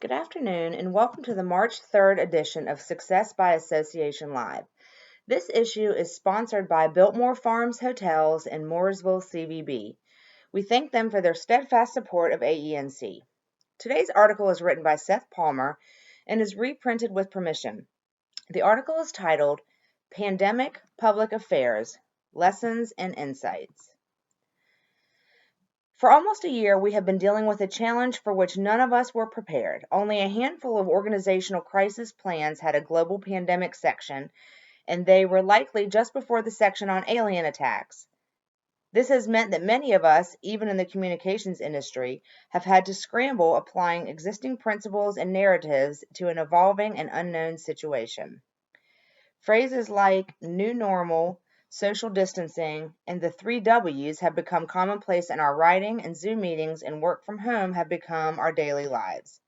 Good afternoon, and welcome to the March 3rd edition of Success by Association Live. This issue is sponsored by Biltmore Farms Hotels in Mooresville, CVB. We thank them for their steadfast support of AENC. Today's article is written by Seth Palmer and is reprinted with permission. The article is titled Pandemic Public Affairs, Lessons and Insights. For almost a year, we have been dealing with a challenge for which none of us were prepared. Only a handful of organizational crisis plans had a global pandemic section, and they were likely just before the section on alien attacks. This has meant that many of us, even in the communications industry, have had to scramble applying existing principles and narratives to an evolving and unknown situation. Phrases like new normal, social distancing, and the 3Ws have become commonplace in our writing, and Zoom meetings and work from home have become our daily lives.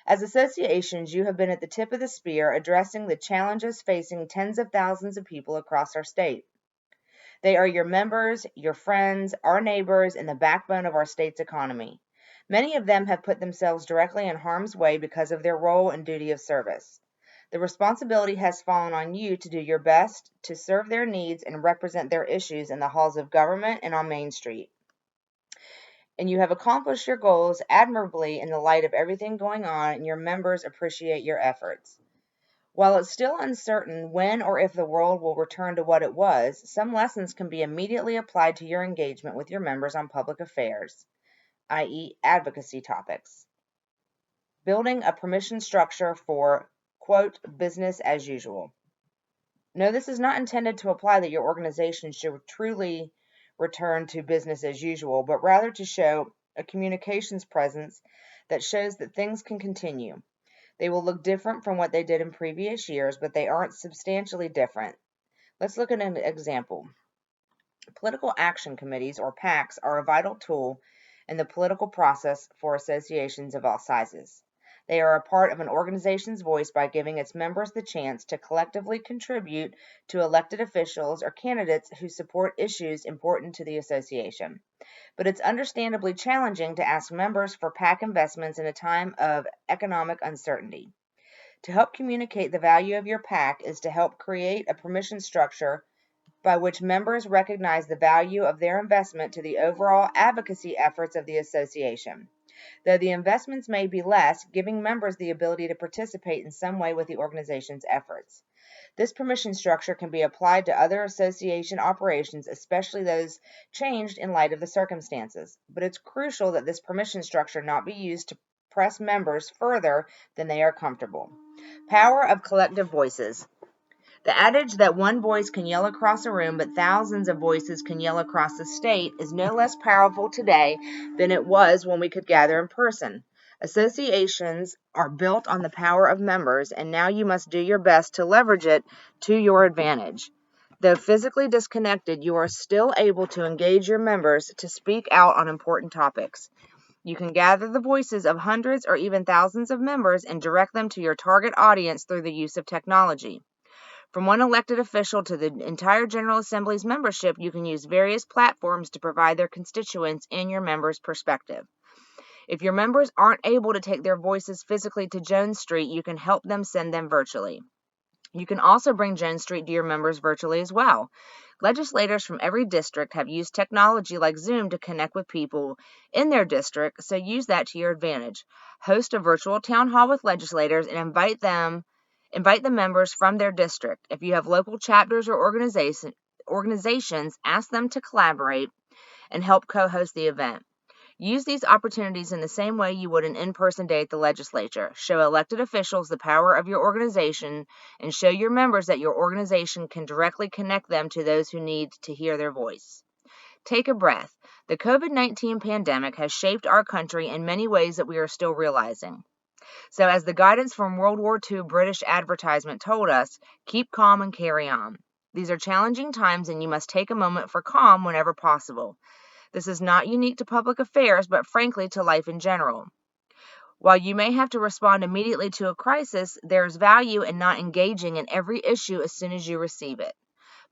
As associations, you have been at the tip of the spear addressing the challenges facing tens of thousands of people across our state. They are your members, your friends, our neighbors, and the backbone of our state's economy. Many of them have put themselves directly in harm's way because of their role and duty of service. The responsibility has fallen on you to do your best to serve their needs and represent their issues in the halls of government and on Main Street. And you have accomplished your goals admirably in the light of everything going on, and your members appreciate your efforts. While it's still uncertain when or if the world will return to what it was, some lessons can be immediately applied to your engagement with your members on public affairs, i.e., advocacy topics. Building a permission structure for quote, business as usual. No, this is not intended to apply that your organization should truly return to business as usual, but rather to show a communications presence that shows that things can continue. They will look different from what they did in previous years, but they aren't substantially different. Let's look at an example. Political action committees, or PACs, are a vital tool in the political process for associations of all sizes. They are a part of an organization's voice by giving its members the chance to collectively contribute to elected officials or candidates who support issues important to the association. But it's understandably challenging to ask members for PAC investments in a time of economic uncertainty. To help communicate the value of your PAC is to help create a permission structure by which members recognize the value of their investment to the overall advocacy efforts of the association. Though the investments may be less, giving members the ability to participate in some way with the organization's efforts. This permission structure can be applied to other association operations, especially those changed in light of the circumstances. But it's crucial that this permission structure not be used to press members further than they are comfortable. Power of collective voices. The adage that one voice can yell across a room, but thousands of voices can yell across the state is no less powerful today than it was when we could gather in person. Associations are built on the power of members, and now you must do your best to leverage it to your advantage. Though physically disconnected, you are still able to engage your members to speak out on important topics. You can gather the voices of hundreds or even thousands of members and direct them to your target audience through the use of technology. From one elected official to the entire General Assembly's membership, you can use various platforms to provide their constituents and your members' perspective. If your members aren't able to take their voices physically to Jones Street, you can help them send them virtually. You can also bring Jones Street to your members virtually as well. Legislators from every district have used technology like Zoom to connect with people in their district, so use that to your advantage. Host a virtual town hall with legislators and invite the members from their district. If you have local chapters or organizations, ask them to collaborate and help co-host the event. Use these opportunities in the same way you would an in-person day at the legislature. Show elected officials the power of your organization and show your members that your organization can directly connect them to those who need to hear their voice. Take a breath. The COVID-19 pandemic has shaped our country in many ways that we are still realizing. So as the guidance from World War II British advertisement told us, keep calm and carry on. These are challenging times, and you must take a moment for calm whenever possible. This is not unique to public affairs, but frankly to life in general. While you may have to respond immediately to a crisis, there is value in not engaging in every issue as soon as you receive it.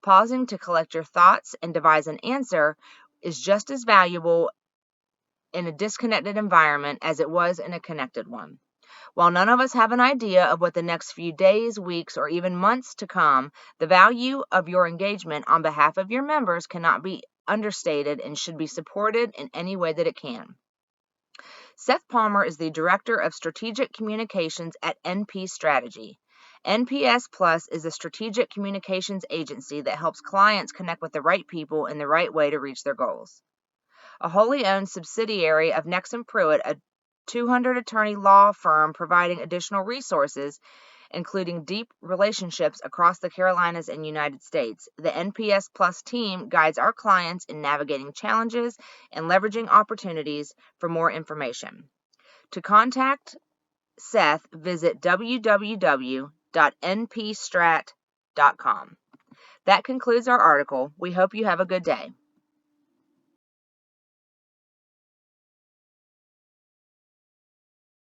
Pausing to collect your thoughts and devise an answer is just as valuable in a disconnected environment as it was in a connected one. While none of us have an idea of what the next few days, weeks, or even months to come, the value of your engagement on behalf of your members cannot be understated and should be supported in any way that it can. Seth Palmer is the Director of Strategic Communications at NP Strategy. NPS Plus is a strategic communications agency that helps clients connect with the right people in the right way to reach their goals. A wholly owned subsidiary of Nexum Pruitt, a 200-attorney law firm providing additional resources, including deep relationships across the Carolinas and United States. The NPS Plus team guides our clients in navigating challenges and leveraging opportunities. For more information, to contact Seth, visit www.npstrat.com. That concludes our article. We hope you have a good day.